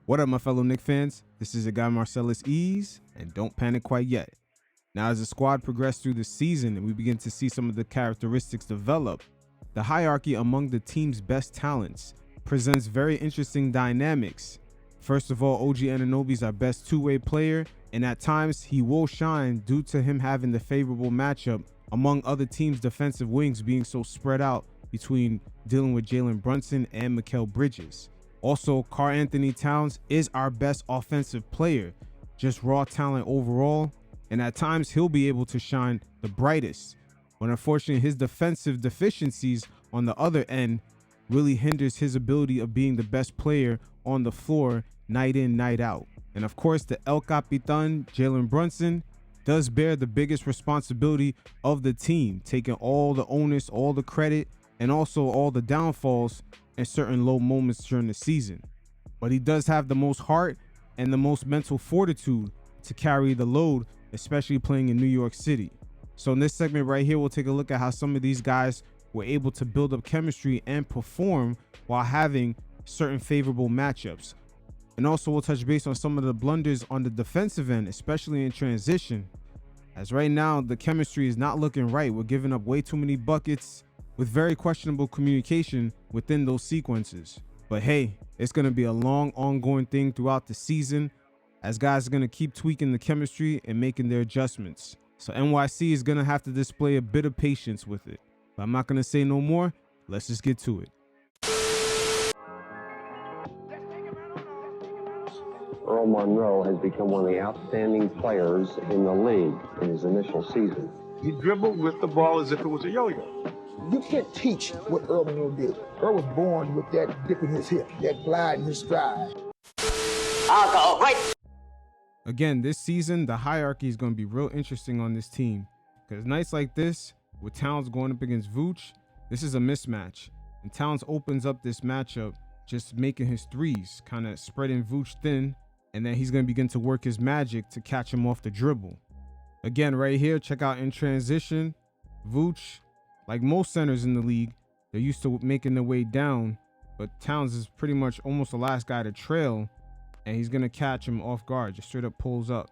What up, my fellow Knicks fans? This is your guy Marcellus Ease, and don't panic quite yet. Now, as the squad progresses through the season and we begin to see some of the characteristics develop, the hierarchy among the team's best talents presents very interesting dynamics. First of all, OG Anunoby is our best two-way player, and at times he will shine due to him having the favorable matchup among other teams' defensive wings being so spread out between dealing with Jalen Brunson and Mikal Bridges. Also, Anthony Towns is our best offensive player, just raw talent overall, and at times he'll be able to shine the brightest. But unfortunately, his defensive deficiencies on the other end really hinders his ability of being the best player on the floor night in, night out. And of course, the El Capitan, Jalen Brunson, does bear the biggest responsibility of the team, taking all the onus, all the credit, and also all the downfalls and certain low moments during the season. But he does have the most heart and the most mental fortitude to carry the load, especially playing in New York City. So in this segment right here, we'll take a look at how some of these guys were able to build up chemistry and perform while having certain favorable matchups. And also we'll touch base on some of the blunders on the defensive end, especially in transition, as right now the chemistry is not looking right. We're giving up way too many buckets with very questionable communication within those sequences. But hey, it's going to be a long ongoing thing throughout the season, as guys are going to keep tweaking the chemistry and making their adjustments. So NYC is going to have to display a bit of patience with it. But I'm not going to say no more. Let's just get to it. Earl Monroe has become one of the outstanding players in the league in his initial season. He dribbled with the ball as if it was a yo-yo. You can't teach what Earl Monroe did. Earl was born with that dip in his hip, that glide in his stride. I'll go right. Again, this season, the hierarchy is going to be real interesting on this team, because nights like this, with Towns going up against Vooch, this is a mismatch. And Towns opens up this matchup, just making his threes, kind of spreading Vooch thin, and then he's going to begin to work his magic to catch him off the dribble. Again, right here, check out in transition, Vooch, like most centers in the league, they're used to making their way down, but Towns is pretty much almost the last guy to trail, and he's going to catch him off guard, just straight up pulls up.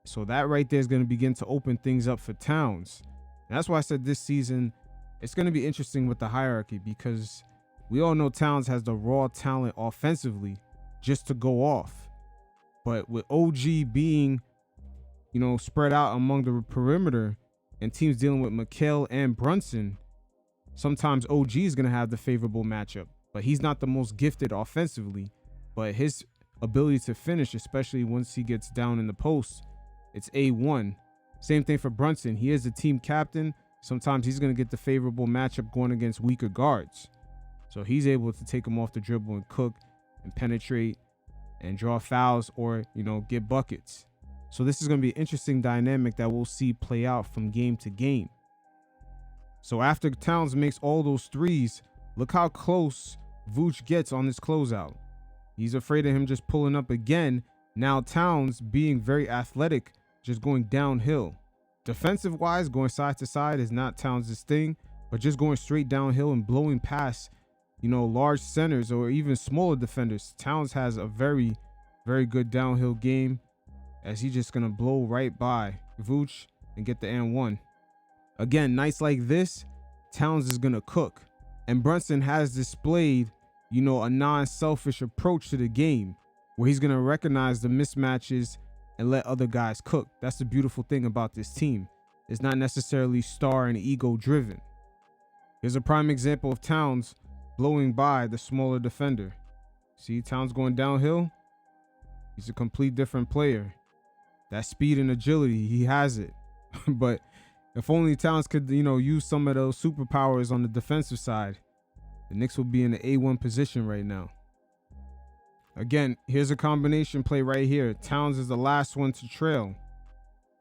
So that right there is going to begin to open things up for Towns. And that's why I said this season, it's going to be interesting with the hierarchy, because we all know Towns has the raw talent offensively just to go off. But with OG being, spread out among the perimeter, and teams dealing with Mikal and Brunson, sometimes OG is going to have the favorable matchup, but he's not the most gifted offensively. But his ability to finish, especially once he gets down in the post, it's A1. Same thing for Brunson. He is the team captain. Sometimes he's going to get the favorable matchup going against weaker guards. So he's able to take him off the dribble and cook and penetrate and draw fouls or, get buckets. So this is going to be an interesting dynamic that we'll see play out from game to game. So after Towns makes all those threes, look how close Vooch gets on this closeout. He's afraid of him just pulling up again. Now Towns, being very athletic, just going downhill. Defensive wise, going side to side is not Towns' thing, but just going straight downhill and blowing past, large centers or even smaller defenders. Towns has a very, very good downhill game, as he's just going to blow right by Vooch and get the and one. Again, nights like this, Towns is going to cook. And Brunson has displayed, a non-selfish approach to the game, where he's going to recognize the mismatches and let other guys cook. That's the beautiful thing about this team. It's not necessarily star and ego driven. Here's a prime example of Towns blowing by the smaller defender. See, Towns going downhill. He's a complete different player. That speed and agility, he has it. But if only Towns could, use some of those superpowers on the defensive side, the Knicks will be in the A1 position right now. Again, here's a combination play right here. Towns is the last one to trail.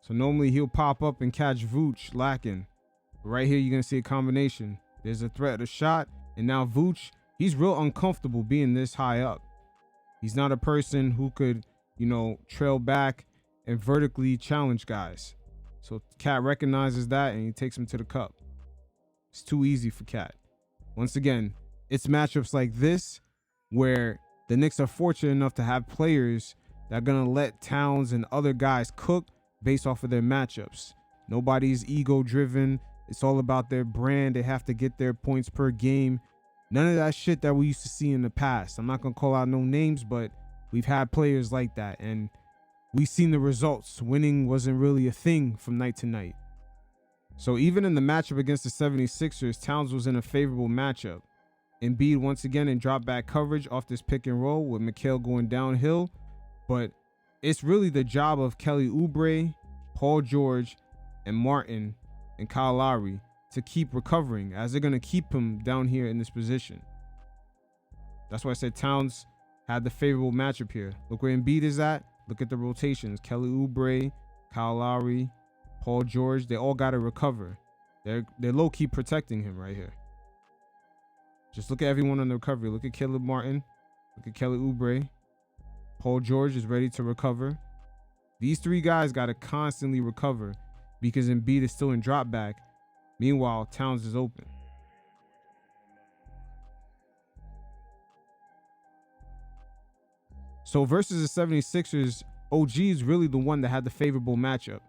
So normally he'll pop up and catch Vooch lacking. But right here, you're going to see a combination. There's a threat of a shot. And now Vooch, he's real uncomfortable being this high up. He's not a person who could, trail back and vertically challenge guys. So Cat recognizes that and he takes him to the cup. It's too easy for Cat. Once again, it's matchups like this where the Knicks are fortunate enough to have players that are going to let Towns and other guys cook based off of their matchups. Nobody's ego driven. It's all about their brand. They have to get their points per game. None of that shit that we used to see in the past. I'm not going to call out no names, but we've had players like that, and we've seen the results. Winning wasn't really a thing from night to night. So even in the matchup against the 76ers, Towns was in a favorable matchup. Embiid once again in drop back coverage off this pick and roll with Mikal going downhill. But it's really the job of Kelly Oubre, Paul George, and Martin and Kyle Lowry to keep recovering, as they're going to keep him down here in this position. That's why I said Towns had the favorable matchup here. Look where Embiid is at. Look at the rotations. Kelly Oubre, Kyle Lowry, Paul George, they all got to recover. They're low-key protecting him right here. Just look at everyone on the recovery. Look at Caleb Martin. Look at Kelly Oubre. Paul George is ready to recover. These three guys got to constantly recover because Embiid is still in drop back. Meanwhile, Towns is open. So versus the 76ers, OG is really the one that had the favorable matchup.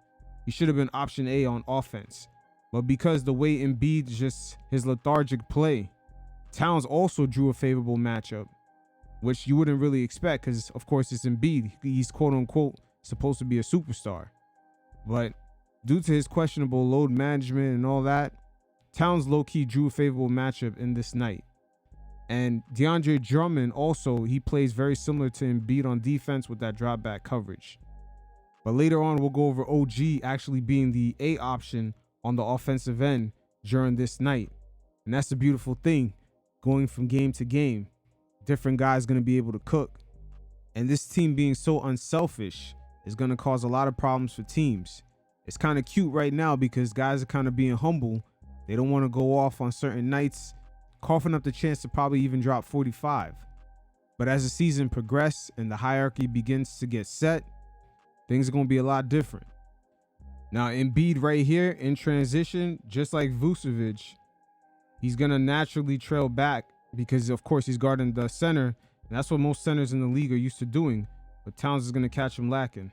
He should have been option A on offense. But because the way Embiid just his lethargic play, Towns also drew a favorable matchup, which you wouldn't really expect because, of course, it's Embiid. He's quote-unquote supposed to be a superstar. But due to his questionable load management and all that, Towns low-key drew a favorable matchup in this night. And DeAndre Drummond also, he plays very similar to Embiid on defense with that drop back coverage. But later on, we'll go over OG actually being the A option on the offensive end during this night. And that's the beautiful thing, going from game to game. Different guys going to be able to cook. And this team being so unselfish is going to cause a lot of problems for teams. It's kind of cute right now because guys are kind of being humble. They don't want to go off on certain nights, coughing up the chance to probably even drop 45. But as the season progresses and the hierarchy begins to get set, things are going to be a lot different. Now, Embiid right here in transition, just like Vucevic, he's going to naturally trail back because, of course, he's guarding the center. And that's what most centers in the league are used to doing. But Towns is going to catch him lacking.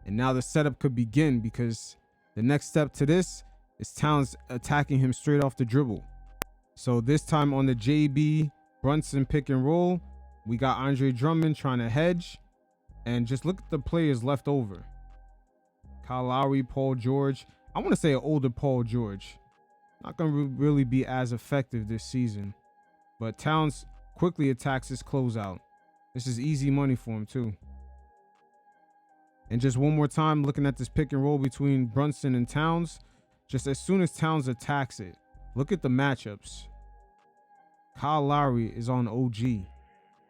And now the setup could begin because the next step to this is Towns attacking him straight off the dribble. So this time on the JB Brunson pick and roll, we got Andre Drummond trying to hedge. And just look at the players left over. Kyle Lowry, Paul George. I want to say an older Paul George. Not going to really be as effective this season. But Towns quickly attacks his closeout. This is easy money for him too. And just one more time, looking at this pick and roll between Brunson and Towns. Just as soon as Towns attacks it, look at the matchups. Kyle Lowry is on OG.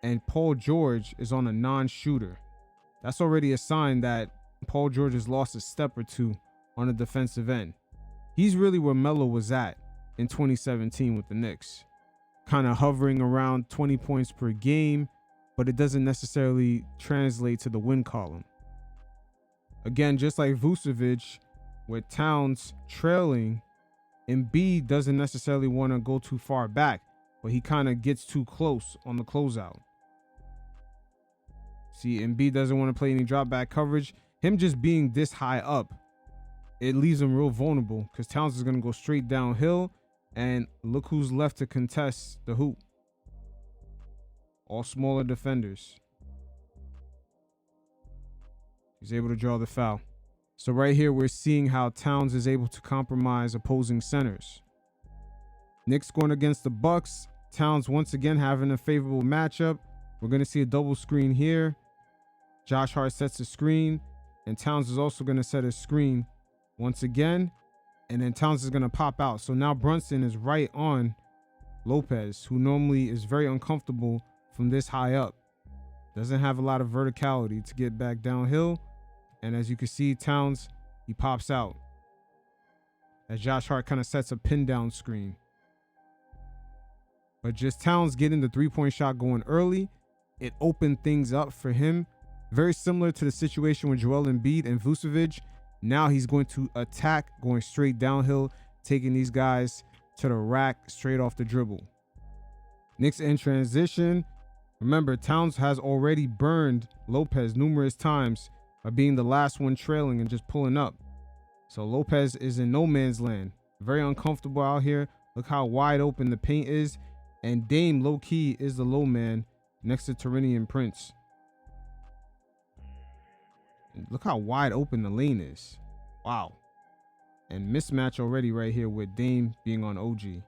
And Paul George is on a non-shooter. That's already a sign that Paul George has lost a step or two on the defensive end. He's really where Melo was at in 2017 with the Knicks. Kind of hovering around 20 points per game, but it doesn't necessarily translate to the win column. Again, just like Vucevic, with Towns trailing, Embiid doesn't necessarily want to go too far back, but he kind of gets too close on the closeout. See, Embiid doesn't want to play any drop back coverage. Him just being this high up, it leaves him real vulnerable because Towns is going to go straight downhill. And look who's left to contest the hoop. All smaller defenders. He's able to draw the foul. So right here, we're seeing how Towns is able to compromise opposing centers. Knicks going against the Bucks. Towns once again having a favorable matchup. We're going to see a double screen here. Josh Hart sets a screen. And Towns is also going to set a screen once again. And then Towns is going to pop out. So now Brunson is right on Lopez, who normally is very uncomfortable from this high up. Doesn't have a lot of verticality to get back downhill. And as you can see, Towns, he pops out as Josh Hart kind of sets a pin down screen. But just Towns getting the three-point shot going early, it opened things up for him. Very similar to the situation with Joel Embiid and Vucevic. Now he's going to attack, going straight downhill, taking these guys to the rack straight off the dribble. Knicks in transition. Remember, Towns has already burned Lopez numerous times by being the last one trailing and just pulling up. So Lopez is in no man's land. Very uncomfortable out here. Look how wide open the paint is. And Dame, low-key, is the low man next to Tyrrenian Prince. And look how wide open the lane is. Wow. And mismatch already right here with Dame being on OG.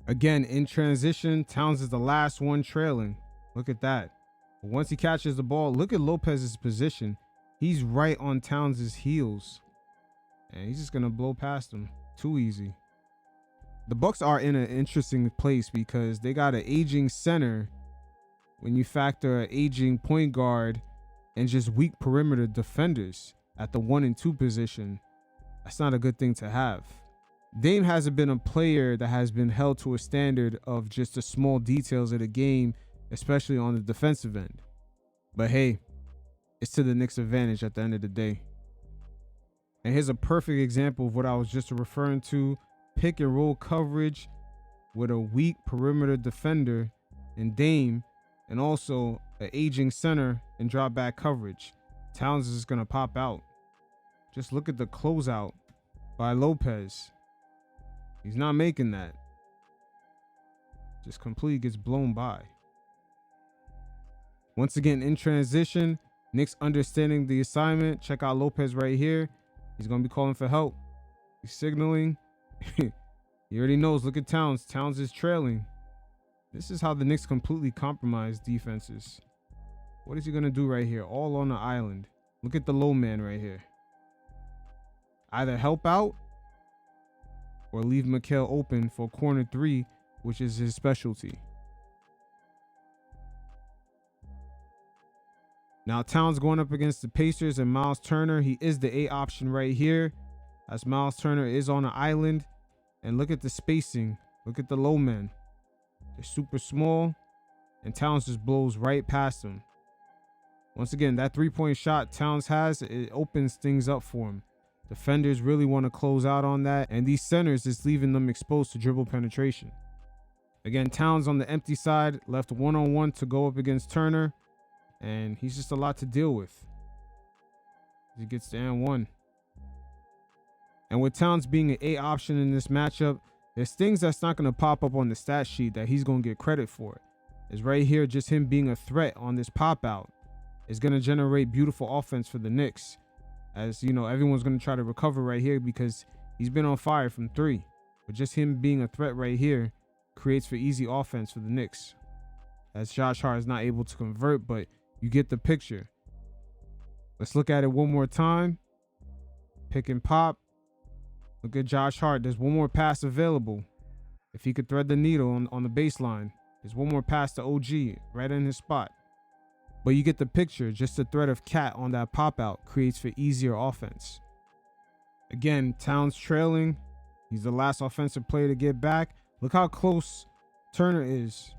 Again, in transition, Towns is the last one trailing. Look at that. But once he catches the ball, look at Lopez's position. He's right on Towns' heels. And he's just going to blow past him. Too easy. The Bucks are in an interesting place because they got an aging center when you factor an aging point guard and just weak perimeter defenders at the 1 and 2 position. That's not a good thing to have. Dame hasn't been a player that has been held to a standard of just the small details of the game, especially on the defensive end. But hey, it's to the Knicks' advantage at the end of the day. And here's a perfect example of what I was just referring to. Pick and roll coverage with a weak perimeter defender in Dame, and also an aging center and drop back coverage. Towns is going to pop out. Just look at the closeout by Lopez. He's not making that. Just completely gets blown by. Once again, in transition, Knicks understanding the assignment. Check out Lopez right here. He's going to be calling for help. He's signaling. He already knows. Look at Towns. Towns is trailing. This is how the Knicks completely compromise defenses. What is he going to do right here? All on the island. Look at the low man right here. Either help out or leave Mikal open for corner 3, which is his specialty. Now Towns going up against the Pacers and Miles Turner. He is the A option right here, as Miles Turner is on the island. And look at the spacing. Look at the low men. They're super small, and Towns just blows right past them. Once again, that 3-point shot Towns has, it opens things up for him. Defenders really want to close out on that, and these centers is leaving them exposed to dribble penetration. Again, Towns on the empty side, left one-on-one to go up against Turner, and he's just a lot to deal with. He gets the and one. And with Towns being an A option in this matchup, there's things that's not going to pop up on the stat sheet that he's going to get credit for. Is right here, just him being a threat on this pop out is going to generate beautiful offense for the Knicks. As you know, everyone's going to try to recover right here because he's been on fire from 3. But just him being a threat right here creates for easy offense for the Knicks. As Josh Hart is not able to convert, but you get the picture. Let's look at it one more time. Pick and pop. Look at Josh Hart. There's one more pass available. If he could thread the needle on the baseline, there's one more pass to OG right in his spot. But you get the picture. Just the threat of Cat on that pop out creates for easier offense. Again, Towns trailing. He's the last offensive player to get back. Look how close Turner is.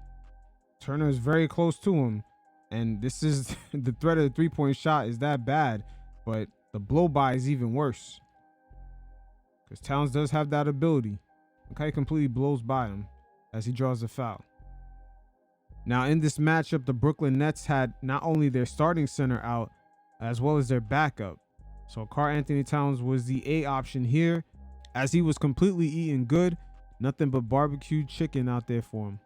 Turner is very close to him. And this is the threat of the 3-point shot is that bad. But the blow by is even worse. Because Towns does have that ability. Look how he completely blows by him as he draws the foul. Now in this matchup, the Brooklyn Nets had not only their starting center out, as well as their backup. So Karl-Anthony Towns was the A option here, as he was completely eating good. Nothing but barbecued chicken out there for him.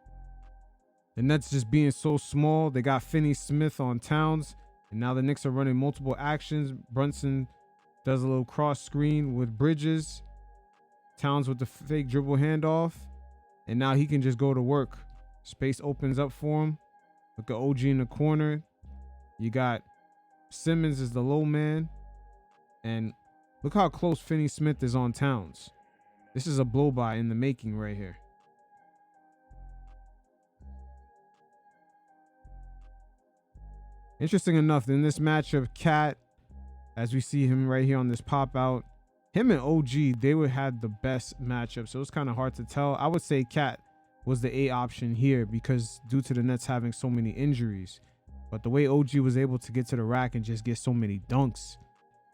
The Nets just being so small, they got Finney-Smith on Towns, and now the Knicks are running multiple actions. Brunson does a little cross screen with Bridges. Towns with the fake dribble handoff, and now he can just go to work. Space opens up for him. Look at OG in the corner. You got Simmons as the low man, and look how close Finney-Smith is on Towns. This is a blow by in the making right here. Interesting enough, in this matchup, Cat, as we see him right here on this pop out, him and OG, they would have the best matchup. So it's kind of hard to tell. I would say Cat was the A option here because due to the Nets having so many injuries. But the way OG was able to get to the rack and just get so many dunks,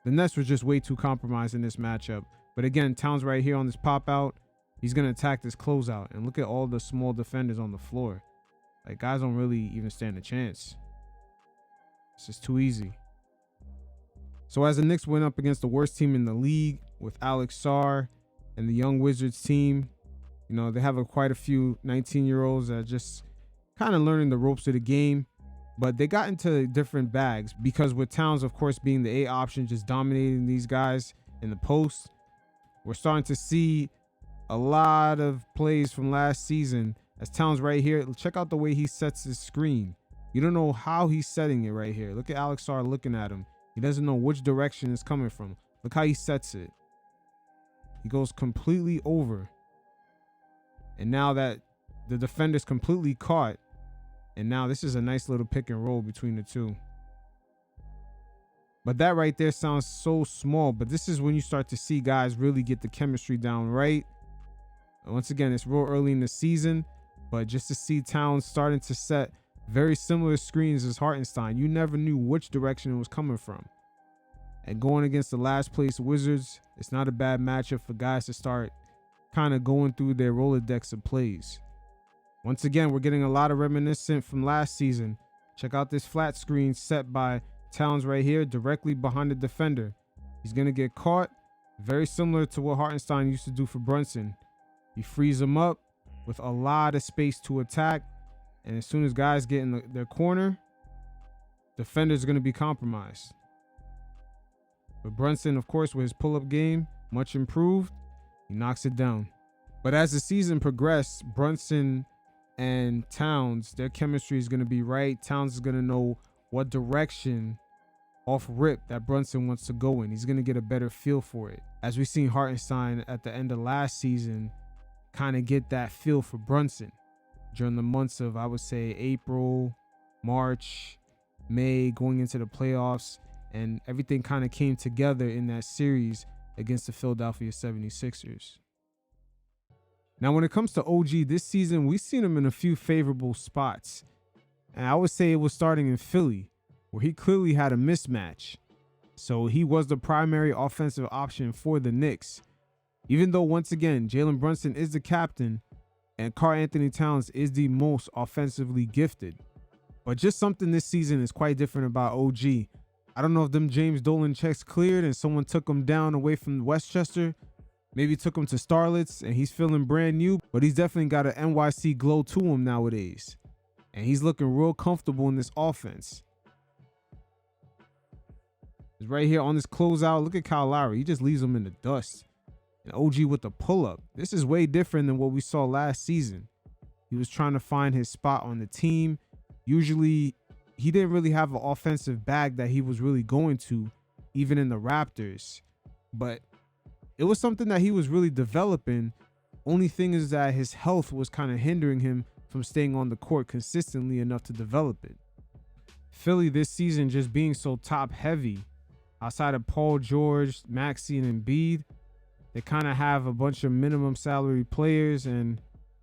the Nets were just way too compromised in this matchup. But again, Towns right here on this pop out, he's going to attack this closeout. And look at all the small defenders on the floor. Like, guys don't really even stand a chance. It's just too easy. So as the Knicks went up against the worst team in the league with Alex Sarr and the young Wizards team, you know, they have quite a few 19-year-olds that are just kind of learning the ropes of the game. But they got into different bags because with Towns, of course, being the A option, just dominating these guys in the post, we're starting to see a lot of plays from last season. As Towns right here, check out the way he sets his screen. You don't know how he's setting it right here. Look at Alex Sarr looking at him. He doesn't know which direction it's coming from. Look how he sets it. He goes completely over. And now that the defender's completely caught, and now this is a nice little pick and roll between the two. But that right there sounds so small, but this is when you start to see guys really get the chemistry down right. And once again, it's real early in the season, but just to see Towns starting to set very similar screens as Hartenstein, you never knew which direction it was coming from. And going against the last place Wizards, it's not a bad matchup for guys to start kind of going through their Rolodex of plays. Once again, we're getting a lot of reminiscent from last season. Check out this flat screen set by Towns right here, directly behind the defender. He's going to get caught, very similar to what Hartenstein used to do for Brunson. He frees him up with a lot of space to attack. And as soon as guys get in their corner, defenders are going to be compromised. But Brunson, of course, with his pull-up game, much improved, he knocks it down. But as the season progressed, Brunson and Towns, their chemistry is going to be right. Towns is going to know what direction off rip that Brunson wants to go in. He's going to get a better feel for it. As we seen Hartenstein at the end of last season kind of get that feel for Brunson during the months of, I would say, April, March, May, going into the playoffs, and everything kind of came together in that series against the Philadelphia 76ers. Now, when it comes to OG this season, we've seen him in a few favorable spots. And I would say it was starting in Philly, where he clearly had a mismatch. So he was the primary offensive option for the Knicks. Even though, once again, Jalen Brunson is the captain and Karl-Anthony Towns is the most offensively gifted. But just something this season is quite different about OG. I don't know if them James Dolan checks cleared and someone took him down away from Westchester. Maybe took him to Starlets and he's feeling brand new, but he's definitely got an NYC glow to him nowadays. And he's looking real comfortable in this offense. He's right here on this closeout. Look at Kyle Lowry. He just leaves him in the dust. And OG with the pull-up. This is way different than what we saw last season. He was trying to find his spot on the team. Usually, he didn't really have an offensive bag that he was really going to, even in the Raptors. But it was something that he was really developing. Only thing is that his health was kind of hindering him from staying on the court consistently enough to develop it. Philly this season just being so top heavy, outside of Paul George, Maxey, and Embiid, they kind of have a bunch of minimum salary players and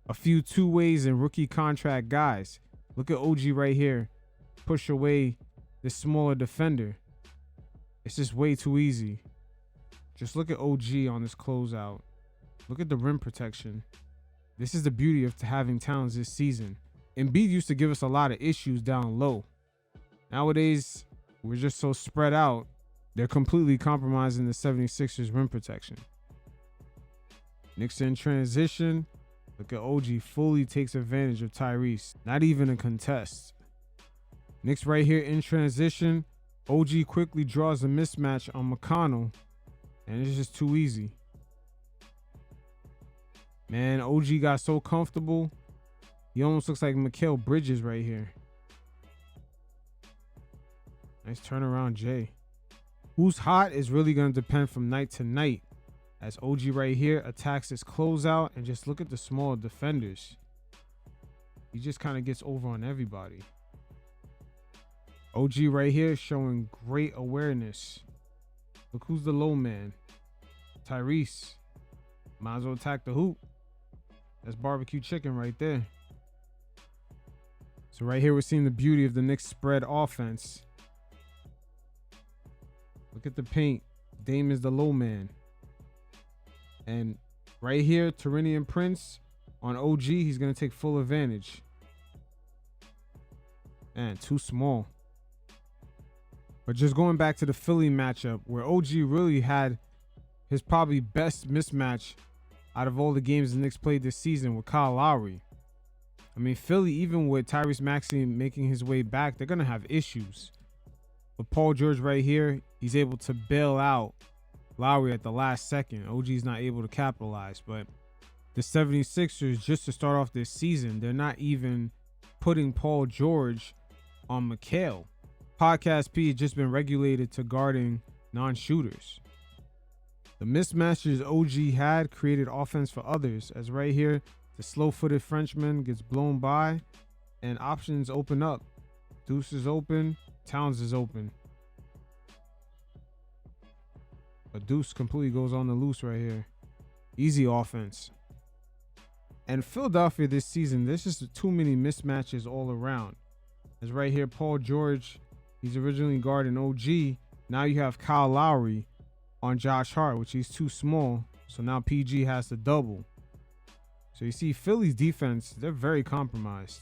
a few two-ways and rookie contract guys. Look at OG right here. Push away this smaller defender. It's just way too easy. Just look at OG on this closeout. Look at the rim protection. This is the beauty of having Towns this season. Embiid used to give us a lot of issues down low. Nowadays, we're just so spread out, they're completely compromising the 76ers rim protection. Knicks in transition. Look at OG fully takes advantage of Tyrese. Not even a contest. Knicks right here in transition. OG quickly draws a mismatch on McConnell. And it's just too easy. Man, OG got so comfortable. He almost looks like Mikal Bridges right here. Nice turnaround, Jay. Who's hot is really going to depend from night to night. As OG right here attacks his closeout, and just look at the small defenders. He just kind of gets over on everybody. OG right here showing great awareness. Look who's the low man. Tyrese. Might as well attack the hoop. That's barbecue chicken right there. So right here we're seeing the beauty of the Knicks spread offense. Look at the paint. Dame is the low man. And Right here, Taurean Prince on OG. He's going to take full advantage. Man, too small. But just going back to the Philly matchup, where OG really had his probably best mismatch out of all the games the Knicks played this season with Kyle Lowry. I mean, Philly, even with Tyrese Maxey making his way back, they're going to have issues. But Paul George right here, he's able to bail out Lowry at the last second. OG's not able to capitalize. But the 76ers, just to start off this season, they're not even putting Paul George on Mikal. Podcast P has just been regulated to guarding non-shooters. The mismatches OG had created offense for others, as right here, the slow-footed Frenchman gets blown by and options open up. Deuce is open, Towns is open. But Deuce completely goes on the loose right here. Easy offense. And Philadelphia this season, there's just too many mismatches all around. As right here, Paul George, he's originally guarding OG. Now you have Kyle Lowry on Josh Hart, which he's too small. So now PG has to double. So you see Philly's defense, they're very compromised.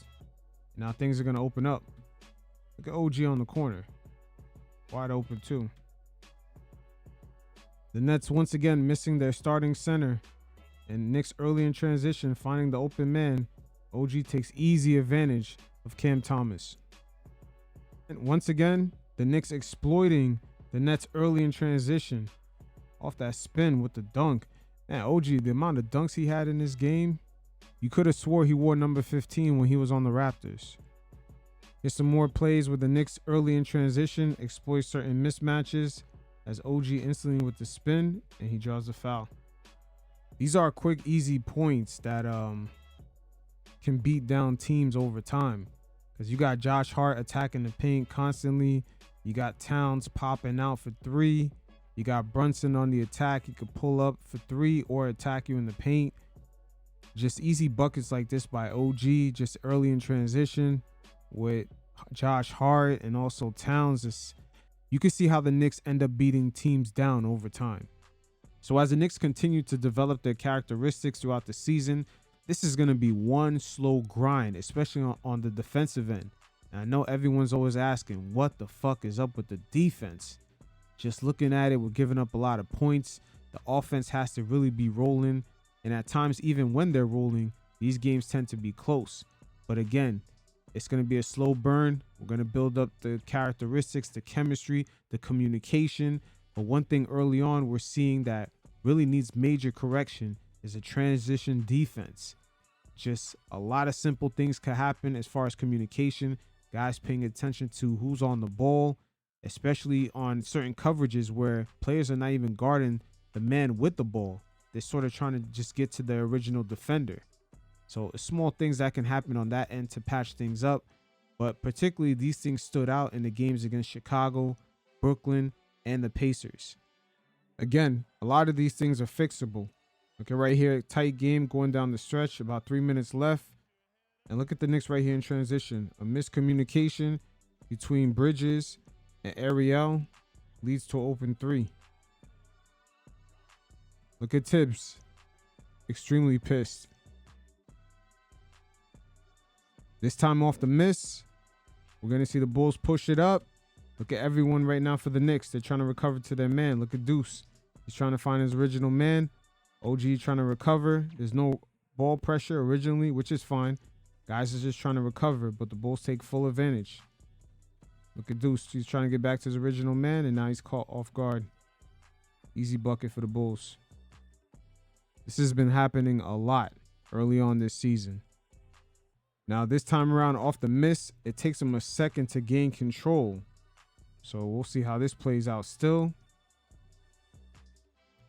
Now things are going to open up. Look at OG on the corner. Wide open too. The Nets once again missing their starting center. And Knicks early in transition finding the open man. OG takes easy advantage of Cam Thomas. And once again, the Knicks exploiting the Nets early in transition. Off that spin with the dunk. Man, OG, the amount of dunks he had in this game, you could have swore he wore number 15 when he was on the Raptors. Here's some more plays with the Knicks early in transition, exploit certain mismatches as OG instantly with the spin, and he draws the foul. These are quick, easy points that can beat down teams over time. Because you got Josh Hart attacking the paint constantly. You got Towns popping out for three. You got Brunson on the attack. He could pull up for three or attack you in the paint. Just easy buckets like this by OG, just early in transition with Josh Hart and also Towns. You can see how the Knicks end up beating teams down over time. So as the Knicks continue to develop their characteristics throughout the season, this is going to be one slow grind, especially on the defensive end. And I know everyone's always asking, what the fuck is up with the defense? Just looking at it, we're giving up a lot of points. The offense has to really be rolling. And at times, even when they're rolling, these games tend to be close. But again, it's going to be a slow burn. We're going to build up the characteristics, the chemistry, the communication. But one thing early on we're seeing that really needs major correction is a transition defense. Just a lot of simple things could happen as far as communication. Guys paying attention to who's on the ball, especially on certain coverages where players are not even guarding the man with the ball. They're sort of trying to just get to the original defender. So small things that can happen on that end to patch things up. But particularly these things stood out in the games against Chicago, Brooklyn, and the Pacers. Again, a lot of these things are fixable. Okay, right here, tight game going down the stretch, about 3 minutes left. And look at the Knicks right here in transition. A miscommunication between Bridges and Ariel leads to an open three. Look at Tibbs. Extremely pissed. This time off the miss. We're going to see the Bulls push it up. Look at everyone right now for the Knicks. They're trying to recover to their man. Look at Deuce. He's trying to find his original man. OG trying to recover. There's no ball pressure originally, which is fine. Guys are just trying to recover, but the Bulls take full advantage. Look at Deuce. He's trying to get back to his original man, and now he's caught off guard. Easy bucket for the Bulls. This has been happening a lot early on this season. Now, this time around, off the miss, it takes him a second to gain control. So we'll see how this plays out still.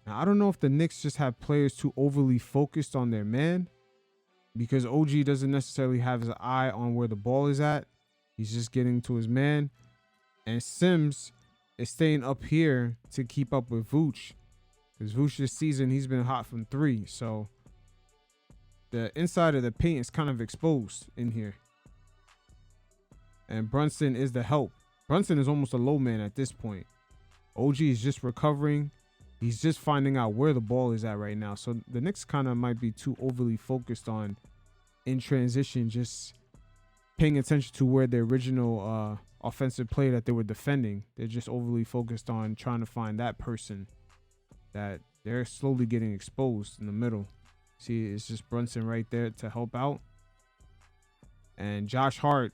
Now, I don't know if the Knicks just have players too overly focused on their man, because OG doesn't necessarily have his eye on where the ball is at. He's just getting to his man. And Sims is staying up here to keep up with Vooch. Because Vooch this season, he's been hot from three. So the inside of the paint is kind of exposed in here. And Brunson is the help. Brunson is almost a low man at this point. OG is just recovering He's just finding out where the ball is at right now. So the Knicks kind of might be too overly focused on in transition, just paying attention to where the original offensive play that they were defending. They're just overly focused on trying to find that person that they're slowly getting exposed in the middle. See, it's just Brunson right there to help out. And Josh Hart,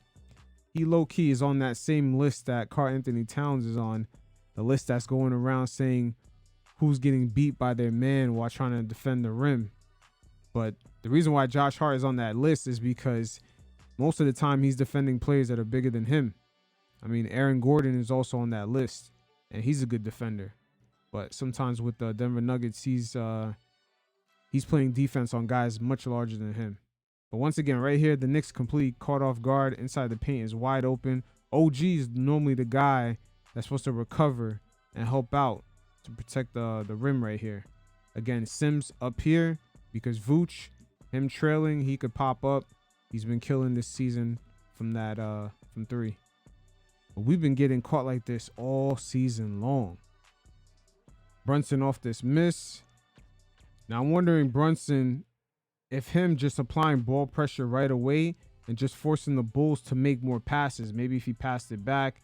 he low-key is on that same list that Karl Anthony Towns is on, the list that's going around saying who's getting beat by their man while trying to defend the rim. But the reason why Josh Hart is on that list is because most of the time he's defending players that are bigger than him. I mean, Aaron Gordon is also on that list, and he's a good defender. But sometimes with the Denver Nuggets, he's playing defense on guys much larger than him. But once again, right here, the Knicks completely caught off guard. Inside the paint is wide open. OG is normally the guy that's supposed to recover and help out to protect the rim right here. Again, Sims up here because Vooch, him trailing, he could pop up. He's been killing this season from that from three. But we've been getting caught like this all season long. Brunson off this miss. Now I'm wondering, Brunson, if him just applying ball pressure right away and just forcing the Bulls to make more passes. Maybe if he passed it back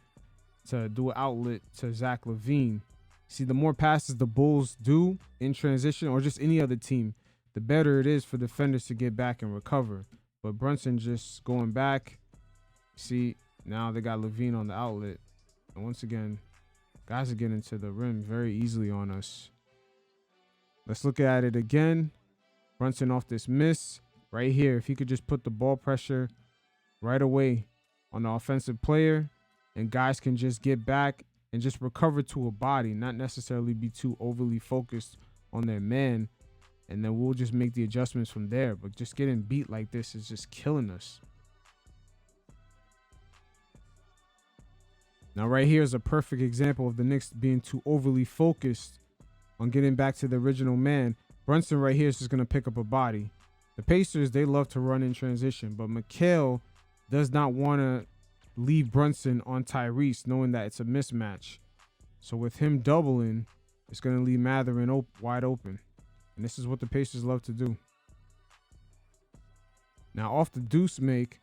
to do an outlet to Zach LaVine. See, the more passes the Bulls do in transition, or just any other team, the better it is for defenders to get back and recover. But Brunson just going back. See, now they got LaVine on the outlet. And once again, guys are getting to the rim very easily on us. Let's look at it again. Brunson off this miss right here. If he could just put the ball pressure right away on the offensive player, and guys can just get back and just recover to a body, not necessarily be too overly focused on their man, and then we'll just make the adjustments from there. But just getting beat like this is just killing us. Now right here is a perfect example of the Knicks being too overly focused on getting back to the original man. Brunson right here is just going to pick up a body. The Pacers, they love to run in transition, but Mikal does not want to leave Brunson on Tyrese, knowing that it's a mismatch. So with him doubling, it's going to leave Mathurin wide open. And this is what the Pacers love to do. Now off the deuce make,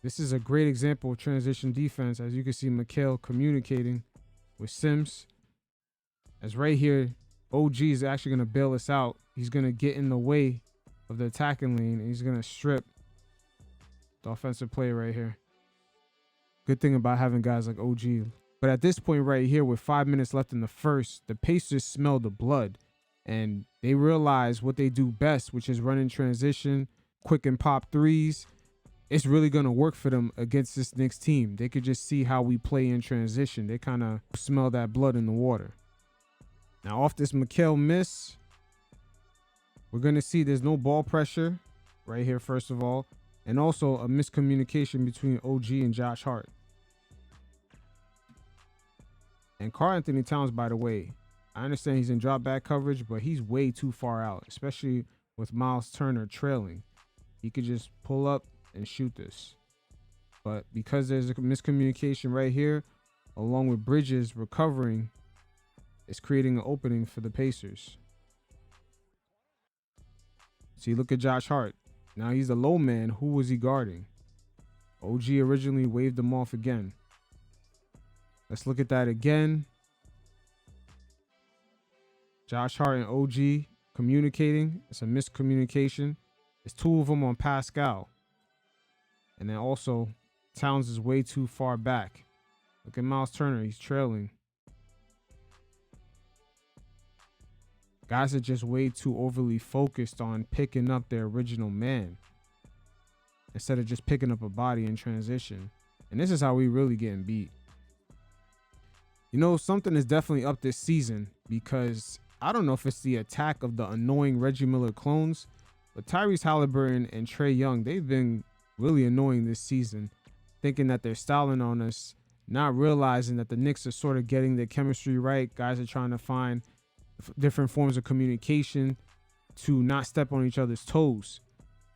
this is a great example of transition defense. As you can see, Mikal communicating with Sims. As right here, OG is actually going to bail us out. He's going to get in the way of the attacking lane, and he's going to strip the offensive play right here. Good thing about having guys like OG. But at this point right here, with 5 minutes left in the first, the Pacers smell the blood, and they realize what they do best, which is running transition, quick and pop threes. It's really going to work for them against this Knicks team. They could just see how we play in transition. They kind of smell that blood in the water. Now off this Mikal miss, we're going to see there's no ball pressure right here, first of all, and also a miscommunication between OG and Josh Hart. And Karl Anthony Towns, by the way, I understand he's in drop back coverage, but he's way too far out, especially with Miles Turner trailing. He could just pull up and shoot this. But because there's a miscommunication right here, along with Bridges recovering, it's creating an opening for the Pacers. See, look at Josh Hart. Now he's a low man. Who was he guarding? OG originally waved him off again. Let's look at that again. Josh Hart and OG communicating. It's a miscommunication. It's two of them on Pascal. And then also, Towns is way too far back. Look at Miles Turner. He's trailing. Guys are just way too overly focused on picking up their original man instead of just picking up a body in transition. And this is how we really getting beat. You know, something is definitely up this season, because I don't know if it's the attack of the annoying Reggie Miller clones, but Tyrese Halliburton and Trae Young, they've been really annoying this season, thinking that they're styling on us, not realizing that the Knicks are sort of getting their chemistry right. Guys are trying to find different forms of communication to not step on each other's toes.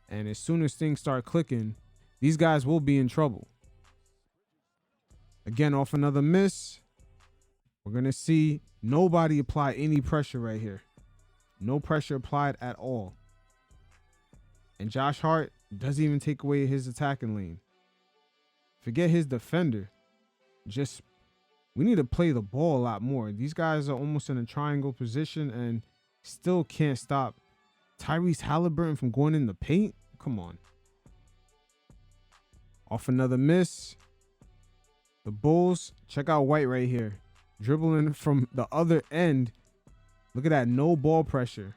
And as soon as things start clicking, these guys will be in trouble. Again, off another miss. We're going to see nobody apply any pressure right here. No pressure applied at all. And Josh Hart doesn't even take away his attacking lane. Forget his defender. We need to play the ball a lot more. These guys are almost in a triangle position and still can't stop Tyrese Halliburton from going in the paint. Come on. Off another miss. The Bulls, check out White right here. Dribbling from the other end. Look at that, no ball pressure.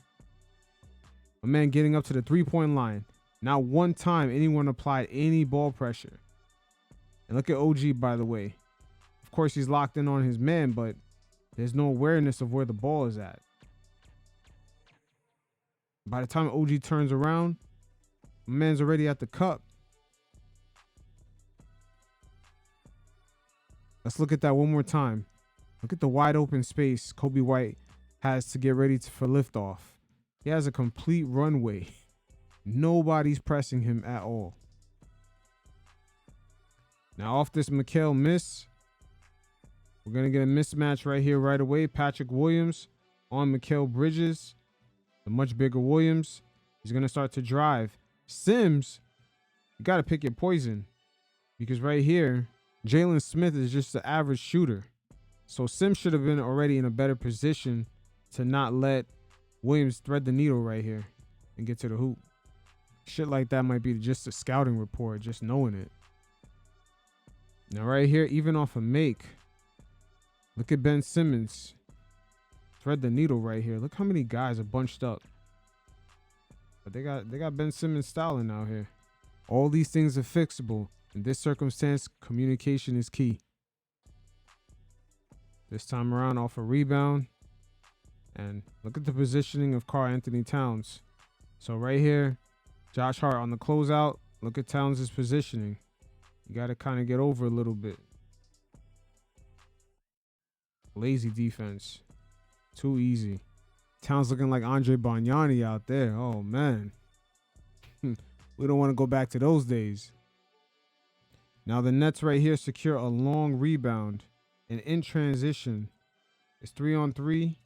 A man getting up to the three-point line. Not one time anyone applied any ball pressure. And look at OG, by the way. Of course, he's locked in on his man, but there's no awareness of where the ball is at. By the time OG turns around, my man's already at the cup. Let's look at that one more time. Look at the wide open space Kobe White has to get ready for liftoff. He has a complete runway. Nobody's pressing him at all. Now off this Mikal miss, we're going to get a mismatch right here right away. Patrick Williams on Mikal Bridges, the much bigger Williams. He's going to start to drive. Sims, you got to pick your poison, because right here, Jalen Smith is just the average shooter. So Sims should have been already in a better position to not let Williams thread the needle right here and get to the hoop. Shit like that might be just a scouting report, just knowing it. Now right here, even off a make, look at Ben Simmons. Thread the needle right here. Look how many guys are bunched up. But they got Ben Simmons styling out here. All these things are fixable. In this circumstance, communication is key. This time around, off a rebound. And look at the positioning of Karl Anthony Towns. So right here, Josh Hart on the closeout. Look at Towns' positioning. You got to kind of get over a little bit. Lazy defense. Too easy. Towns looking like Andre Bargnani out there. Oh, man. We don't want to go back to those days. Now the Nets right here secure a long rebound. And in transition, it's 3-on-3.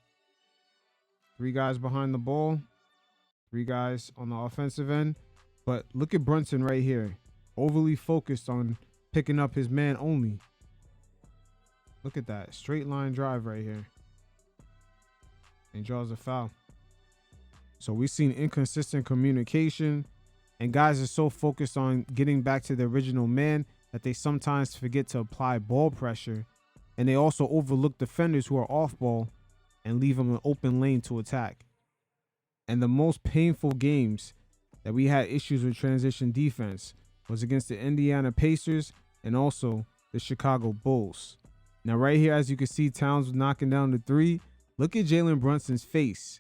3 guys behind the ball. 3 guys on the offensive end. But look at Brunson right here. Overly focused on picking up his man only. Look at that. Straight line drive right here. And draws a foul. So we've seen inconsistent communication. And guys are so focused on getting back to the original man that they sometimes forget to apply ball pressure. And they also overlook defenders who are off ball and leave them an open lane to attack. And the most painful games that we had issues with transition defense was against the Indiana Pacers and also the Chicago Bulls. Now right here, as you can see, Towns was knocking down the 3. Look at Jalen Brunson's face,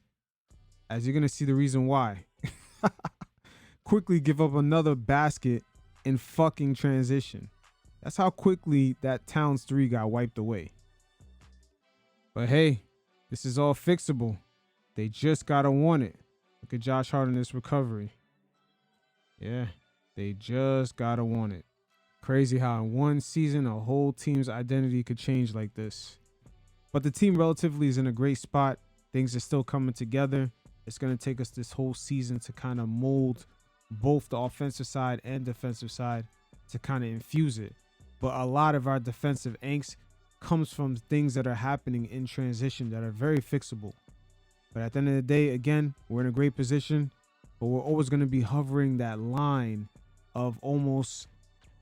as you're going to see the reason why. Quickly give up another basket in fucking transition. That's how quickly that Towns 3 got wiped away. But hey, this is all fixable. They just got to want it. Look at Josh Hart in this recovery. Yeah, they just got to want it. Crazy how in one season a whole team's identity could change like this. But the team relatively is in a great spot. Things are still coming together. It's going to take us this whole season to kind of mold both the offensive side and defensive side to kind of infuse it. But a lot of our defensive angst comes from things that are happening in transition that are very fixable. But at the end of the day, again, we're in a great position, but we're always going to be hovering that line of almost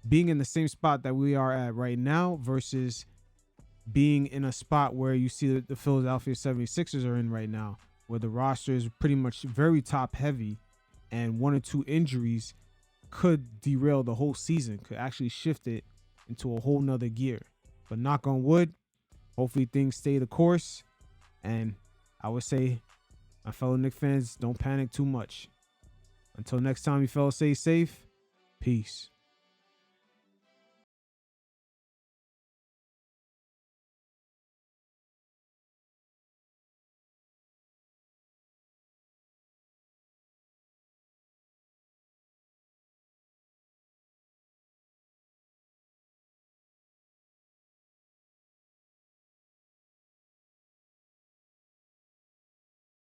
being in the same spot that we are at right now versus being in a spot where you see the Philadelphia 76ers are in right now, where the roster is pretty much very top heavy and 1 or 2 injuries could derail the whole season, could actually shift it into a whole nother gear. But knock on wood, hopefully things stay the course. And I would say, my fellow Knicks fans, don't panic too much. Until next time, you fellas, stay safe. Peace.